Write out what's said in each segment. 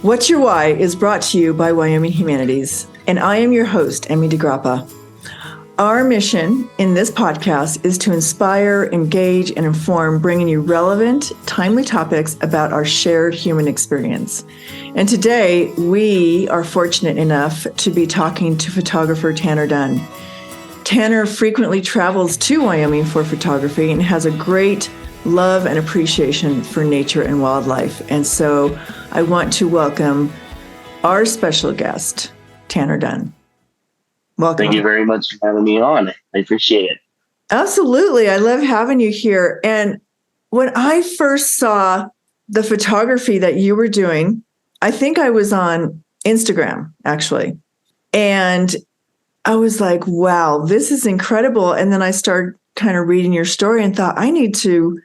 What's Your Why is brought to you by Wyoming Humanities, and I am your host, Emy Digrappa. Our mission in this podcast is to inspire, engage, and inform, bringing you relevant, timely topics about our shared human experience. And today, we are fortunate enough to be talking to photographer Tanner Dunn. Tanner frequently travels to Wyoming for photography and has a great love and appreciation for nature and wildlife. And so I want to welcome our special guest, Tanner Dunn. Welcome. Thank you very much for having me on. I appreciate it. Absolutely. I love having you here. And when I first saw the photography that you were doing, I think I was on Instagram, actually. And I was like, wow, this is incredible. And then I started kind of reading your story and thought, I need to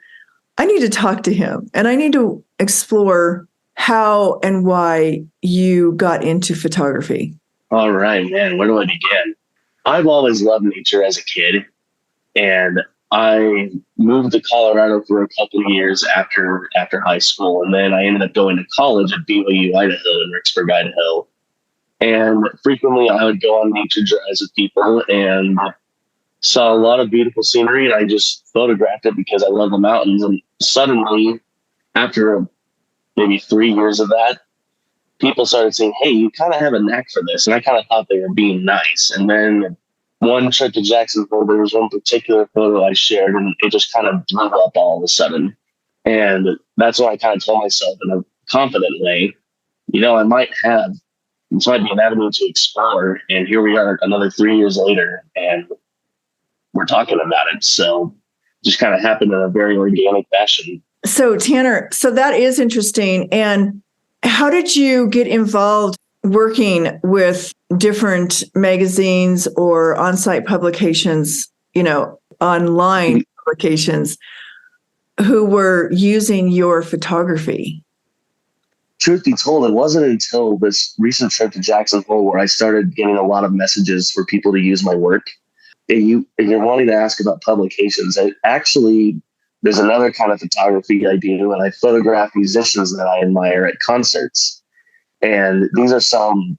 talk to him, and I need to explore how and why you got into photography. All right, man. Where do I begin? I've always loved nature as a kid, and I moved to Colorado for a couple of years after high school, and then I ended up going to college at BYU, Idaho, in Rexburg, Idaho. And frequently, I would go on nature drives with people and saw a lot of beautiful scenery, and I just photographed it because I love the mountains. And suddenly, after maybe 3 years of that, people started saying, hey, you kind of have a knack for this. And I kind of thought they were being nice. And then one trip to Jacksonville, there was one particular photo I shared, and it just kind of blew up all of a sudden. And that's when I kind of told myself in a confident way, this might be an avenue to explore. And here we are another 3 years later, and we're talking about it. So just kind of happened in a very organic fashion. So Tanner, that is interesting. And how did you get involved working with different magazines or on-site publications, online publications who were using your photography? Truth be told, it wasn't until this recent trip to Jacksonville where I started getting a lot of messages for people to use my work. If you're wanting to ask about publications, there's another kind of photography I do, and I photograph musicians that I admire at concerts. And these are some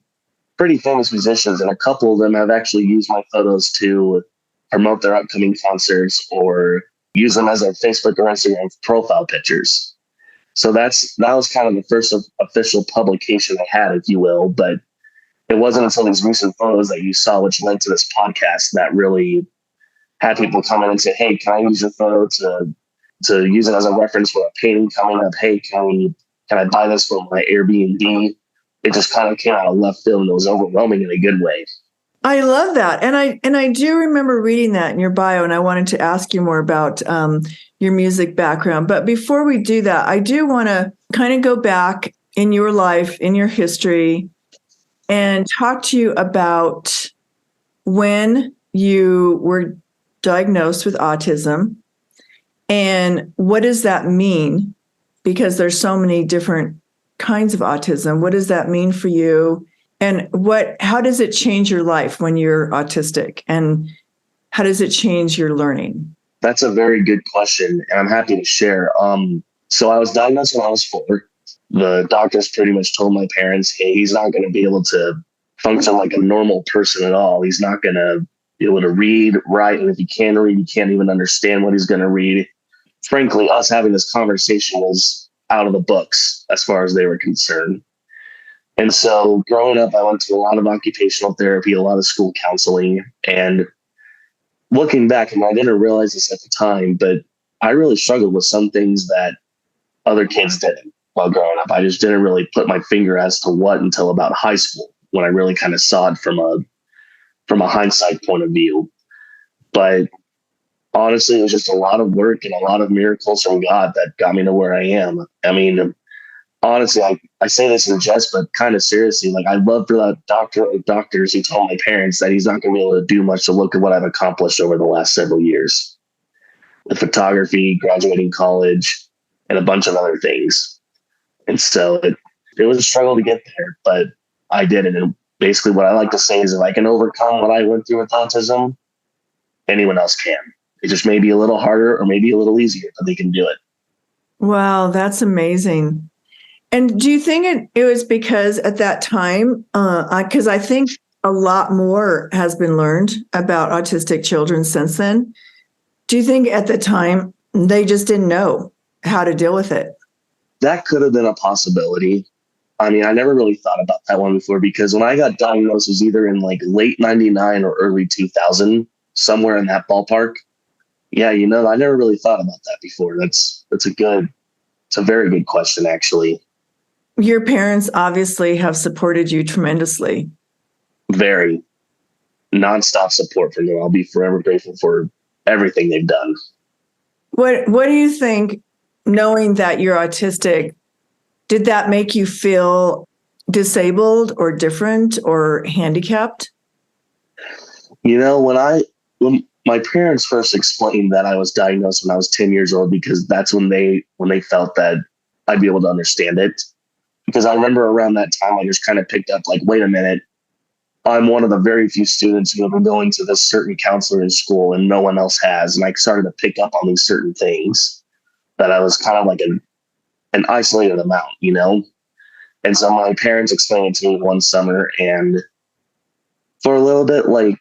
pretty famous musicians, and a couple of them have actually used my photos to promote their upcoming concerts or use them as their Facebook or Instagram profile pictures. So that was kind of the first official publication I had, if you will. But it wasn't until these recent photos that you saw, which led to this podcast, that really had people come in and say, hey, can I use your photo to use it as a reference for a painting coming up? Hey, can I buy this for my Airbnb? It just kind of came out of left field, and it was overwhelming in a good way. I love that. And I do remember reading that in your bio, and I wanted to ask you more about your music background. But before we do that, I do want to kind of go back in your life, in your history, and talk to you about when you were diagnosed with autism and what does that mean? Because there's so many different kinds of autism. What does that mean for you? And how does it change your life when you're autistic? And how does it change your learning? That's a very good question, and I'm happy to share. So I was diagnosed when I was 4. The doctors pretty much told my parents, hey, he's not going to be able to function like a normal person at all. He's not going to be able to read, write, and if he can read, you can't even understand what he's going to read. Frankly, us having this conversation was out of the books as far as they were concerned. And so growing up, I went to a lot of occupational therapy, a lot of school counseling. And looking back, and I didn't realize this at the time, but I really struggled with some things that other kids didn't while growing up. I just didn't really put my finger as to what until about high school, when I really kind of saw it from a hindsight point of view. But honestly, it was just a lot of work and a lot of miracles from God that got me to where I am. I mean, honestly, I say this in jest, but kind of seriously, like, I'd love for that doctor or doctors who told my parents that he's not going to be able to do much to look at what I've accomplished over the last several years. The photography, graduating college, and a bunch of other things. And so it was a struggle to get there, but I did it. And basically what I like to say is, if I can overcome what I went through with autism, anyone else can. It just may be a little harder or maybe a little easier, but they can do it. Wow, that's amazing. And do you think it was because at that time, because I think a lot more has been learned about autistic children since then. Do you think at the time they just didn't know how to deal with it? That could have been a possibility. I mean, I never really thought about that one before because when I got diagnosed, it was either in like late 99 or early 2000, somewhere in that ballpark. Yeah, I never really thought about that before. It's a very good question, actually. Your parents obviously have supported you tremendously. Very nonstop support from them. I'll be forever grateful for everything they've done. What do you think, knowing that you're autistic, did that make you feel disabled or different or handicapped? When my parents first explained that I was diagnosed when I was 10 years old, because that's when they felt that I'd be able to understand it. Because I remember around that time, I just kind of picked up like, wait a minute, I'm one of the very few students who have been going to this certain counselor in school and no one else has. And I started to pick up on these certain things that I was kind of like an isolated amount. And so my parents explained it to me one summer, and for a little bit, like,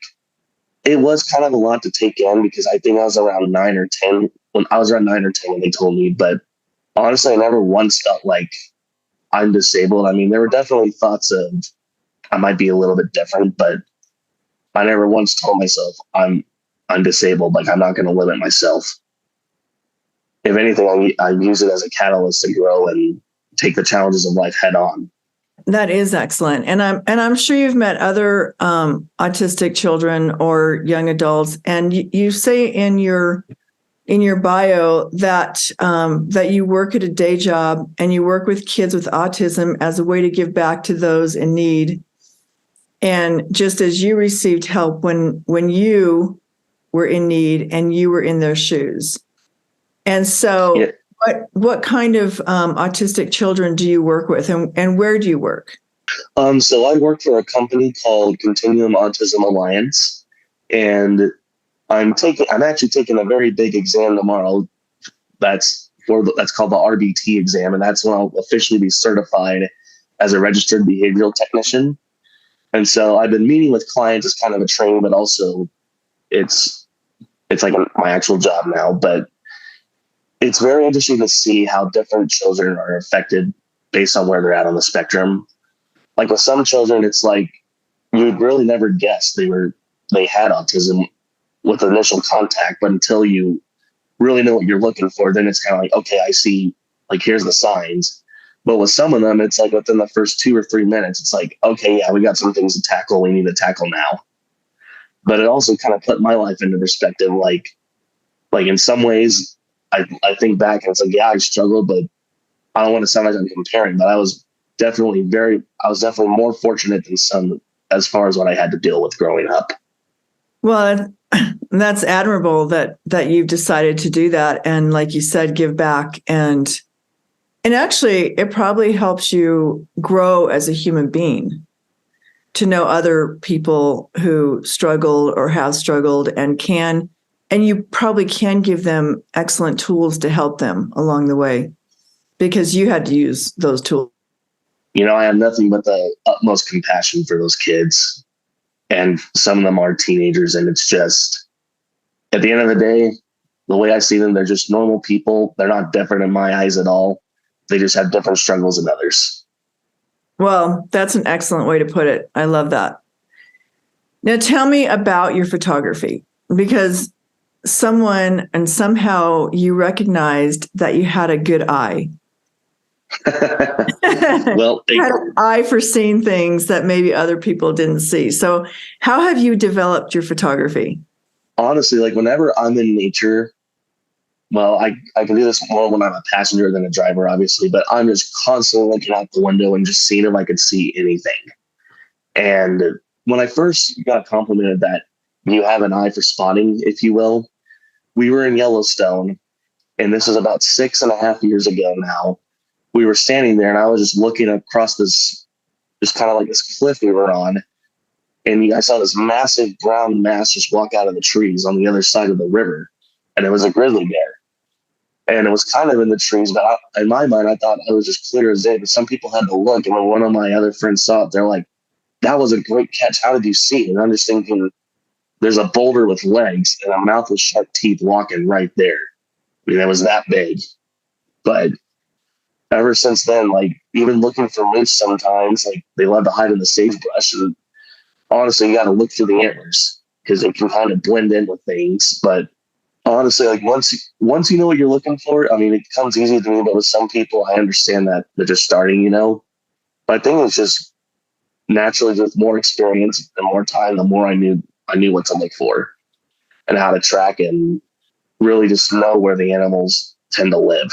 it was kind of a lot to take in because I think I was around 9 or 10 when they told me. But honestly, I never once felt like I'm disabled. I mean, there were definitely thoughts of I might be a little bit different, but I never once told myself I'm disabled. Like, I'm not going to limit myself. If anything, I use it as a catalyst to grow and take the challenges of life head on. That is excellent, and I'm sure you've met other autistic children or young adults, and you say in your bio that that you work at a day job and you work with kids with autism as a way to give back to those in need. And just as you received help when you were in need and you were in their shoes. And so Yeah. what kind of autistic children do you work with, and where do you work? So I work for a company called Continuum Autism Alliance, and I'm actually taking a very big exam tomorrow. That's called the RBT exam, and that's when I'll officially be certified as a registered behavioral technician. And so I've been meeting with clients as kind of a training, but also it's like my actual job now. But it's very interesting to see how different children are affected based on where they're at on the spectrum. Like with some children, it's like you would really never guess they had autism with initial contact, but until you really know what you're looking for, then it's kind of like, okay, I see, like, here's the signs. But with some of them, it's like within the first 2 or 3 minutes, it's like, okay, yeah, we got some things to tackle. We need to tackle now. But it also kind of put my life into perspective. Like in some ways, I think back and it's like, yeah, I struggled, but I don't want to sound like I'm comparing, but I was definitely more fortunate than some as far as what I had to deal with growing up. Well, that's admirable that you've decided to do that. And like you said, give back. And actually, it probably helps you grow as a human being to know other people who struggle or have struggled and you probably can give them excellent tools to help them along the way because you had to use those tools. I have nothing but the utmost compassion for those kids. And some of them are teenagers, and it's just, at the end of the day, the way I see them, they're just normal people. They're not different in my eyes at all. They just have different struggles than others. Well, that's an excellent way to put it. I love that. Now tell me about your photography, because somehow you recognized that you had a good eye. Well, you had an eye for seeing things that maybe other people didn't see. So how have you developed your photography? Honestly, like whenever I'm in nature, well, I can do this more when I'm a passenger than a driver, obviously, but I'm just constantly looking out the window and just seeing if I could see anything. And when I first got complimented that you have an eye for spotting, if you will, we were in Yellowstone, and this is about 6.5 years ago now. We were standing there, and I was just looking across this, just kind of like this cliff we were on, and I saw this massive brown mass just walk out of the trees on the other side of the river, and it was a grizzly bear. And it was kind of in the trees, but in my mind, I thought I was just clear as day. But some people had to look, and when one of my other friends saw it, they're like, "That was a great catch. How did you see it?" And I'm just thinking, there's a boulder with legs and a mouth with sharp teeth walking right there. I mean, it was that big. But ever since then, like even looking for moose sometimes, like they love to hide in the sagebrush. And honestly, you got to look through the antlers because they can kind of blend in with things. But honestly, like once you know what you're looking for, I mean, it comes easy to me. But with some people, I understand that they're just starting, you know. But I think it's just naturally with more experience and more time, the more I knew what to look for and how to track and really just know where the animals tend to live.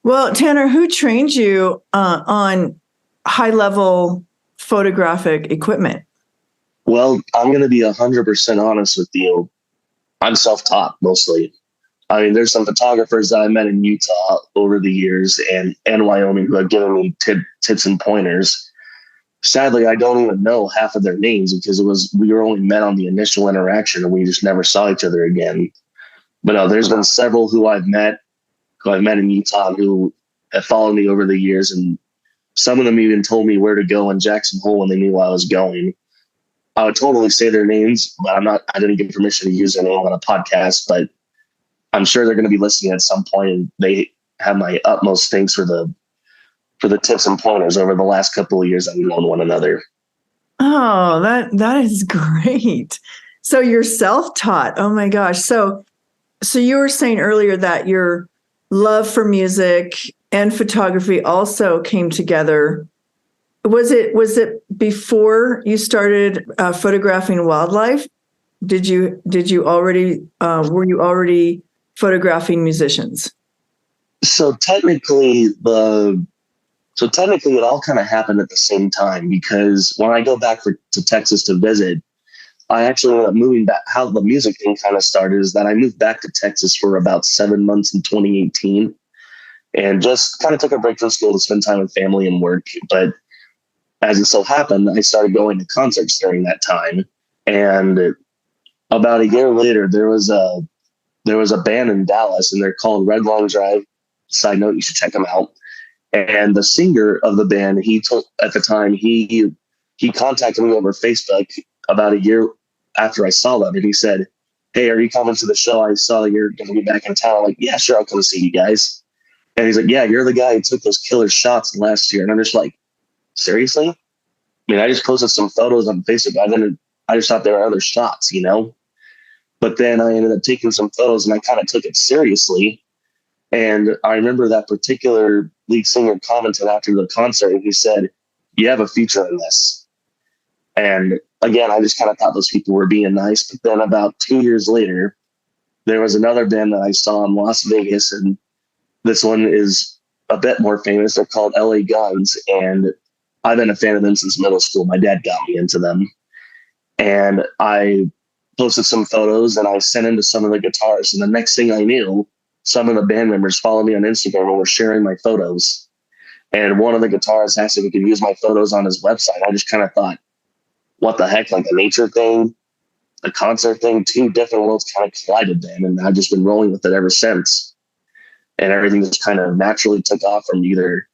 Well, Tanner, who trained you on high-level photographic equipment? Well, I'm going to be 100% honest with you. I'm self-taught mostly. I mean, there's some photographers that I met in Utah over the years and Wyoming who have given me tips and pointers. Sadly, I don't even know half of their names because we were only met on the initial interaction and we just never saw each other again. But no, there's been several who I've met in Utah who have followed me over the years, and some of them even told me where to go in Jackson Hole when they knew I was going. I would totally say their names, but I didn't get permission to use their name on a podcast, but I'm sure they're going to be listening at some point, and they have my utmost thanks for the tips and pointers over the last couple of years that we've known one another. Oh, that is great. So you're self-taught. Oh my gosh. So you were saying earlier that your love for music and photography also came together. Was it before you started photographing wildlife? Did you already were you already photographing musicians? So technically it all kind of happened at the same time, because when I go back to Texas to visit, I actually ended up moving back. How the music thing kind of started is that I moved back to Texas for about 7 months in 2018 and just kind of took a break from school to spend time with family and work. But as it so happened, I started going to concerts during that time. And about a year later, there was a band in Dallas, and they're called Red Long Drive. Side note, you should check them out. And the singer of the band, he contacted me over Facebook about a year after I saw them, and he said, "Hey, are you coming to the show? I saw that you're going to be back in town." I'm like, "Yeah, sure, I'll come see you guys." And he's like, "Yeah, you're the guy who took those killer shots last year." And I'm just like, seriously? I mean, I just posted some photos on Facebook. I just thought there were other shots, you know? But then I ended up taking some photos and I kind of took it seriously. And I remember that particular lead singer commented after the concert, and he said, "You have a future in this." And again, I just kind of thought those people were being nice. But then about 2 years later, there was another band that I saw in Las Vegas, and this one is a bit more famous. They're called LA Guns, and I've been a fan of them since middle school. My dad got me into them. And I posted some photos and I sent in to some of the guitarists. And the next thing I knew, some of the band members followed me on Instagram and were sharing my photos. And one of the guitarists asked if he could use my photos on his website. I just kind of thought, what the heck, like the nature thing, the concert thing, two different worlds kind of collided then. And I've just been rolling with it ever since. And everything just kind of naturally took off from either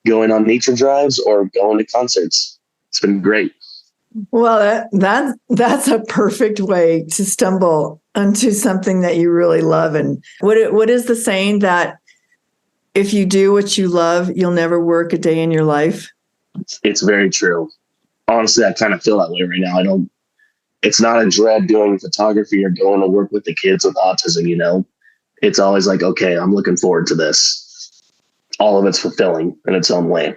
going on nature drives or going to concerts. It's been great. Well, that's a perfect way to stumble onto something that you really love. And what is the saying that if you do what you love, you'll never work a day in your life? It's very true. Honestly, I kind of feel that way right now. It's not a dread doing photography or going to work with the kids with autism, you know? It's always like, okay, I'm looking forward to this. All of it's fulfilling in its own way.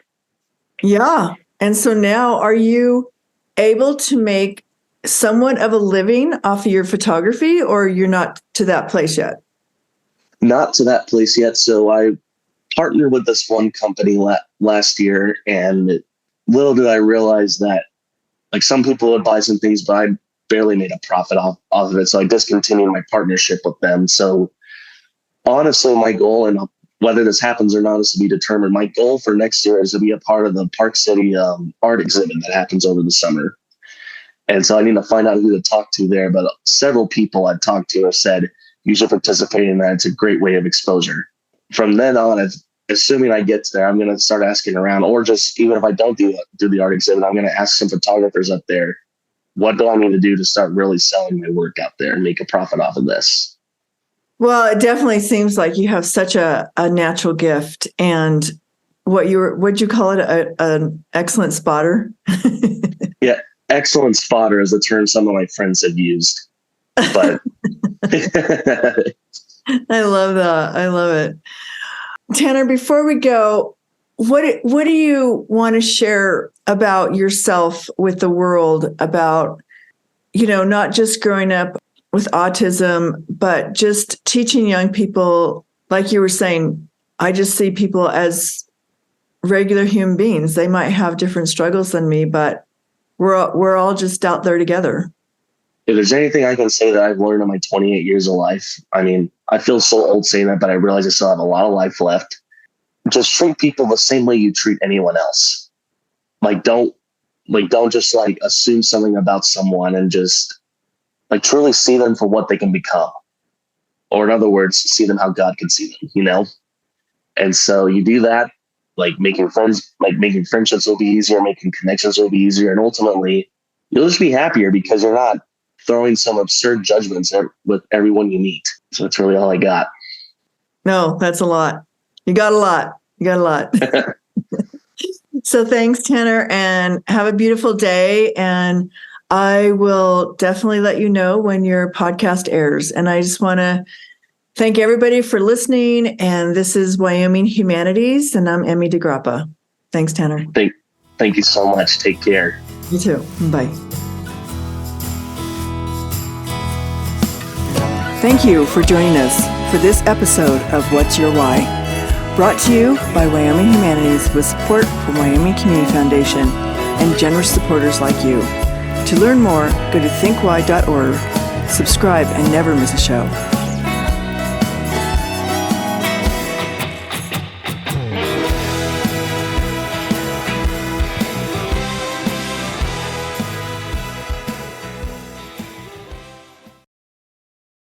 Yeah. And so now are you able to make somewhat of a living off of your photography, or you're not to that place yet? Not to that place yet. So I partnered with this one company last year, and little did I realize that like some people would buy some things, but I barely made a profit off of it. So I discontinued my partnership with them. So honestly, my goal, and whether this happens or not is to be determined. My goal for next year is to be a part of the Park City art exhibit that happens over the summer. And so I need to find out who to talk to there. But several people I've talked to have said, you should participate in that. It's a great way of exposure. from then on, assuming I get there, I'm going to start asking around, or just even if I don't do the art exhibit, I'm going to ask some photographers up there, what do I need to do to start really selling my work out there and make a profit off of this? Well, it definitely seems like you have such a natural gift, and what'd you call it? An excellent spotter? Yeah. Excellent spotter is the term some of my friends have used, but I love that. I love it. Tanner, before we go, what do you want to share about yourself with the world about, not just growing up with autism, but just teaching young people, like you were saying, I just see people as regular human beings. They might have different struggles than me, but we're all just out there together. If there's anything I can say that I've learned in my 28 years of life, I mean, I feel so old saying that, but I realize I still have a lot of life left. Just treat people the same way you treat anyone else. Don't just assume something about someone, and just truly see them for what they can become. Or in other words, see them how God can see them, And so you do that, making friendships will be easier, making connections will be easier. And ultimately you'll just be happier because you're not throwing some absurd judgments with everyone you meet. So that's really all I got. No, that's a lot. You got a lot. So thanks, Tanner, and have a beautiful day. And I will definitely let you know when your podcast airs. And I just want to thank everybody for listening. And this is Wyoming Humanities, and I'm Emy Digrappa. Thanks, Tanner. Thank you so much. Take care. You too. Bye. Thank you for joining us for this episode of What's Your Why? Brought to you by Wyoming Humanities with support from Wyoming Community Foundation and generous supporters like you. To learn more, go to thinkwhy.org, subscribe, and never miss a show.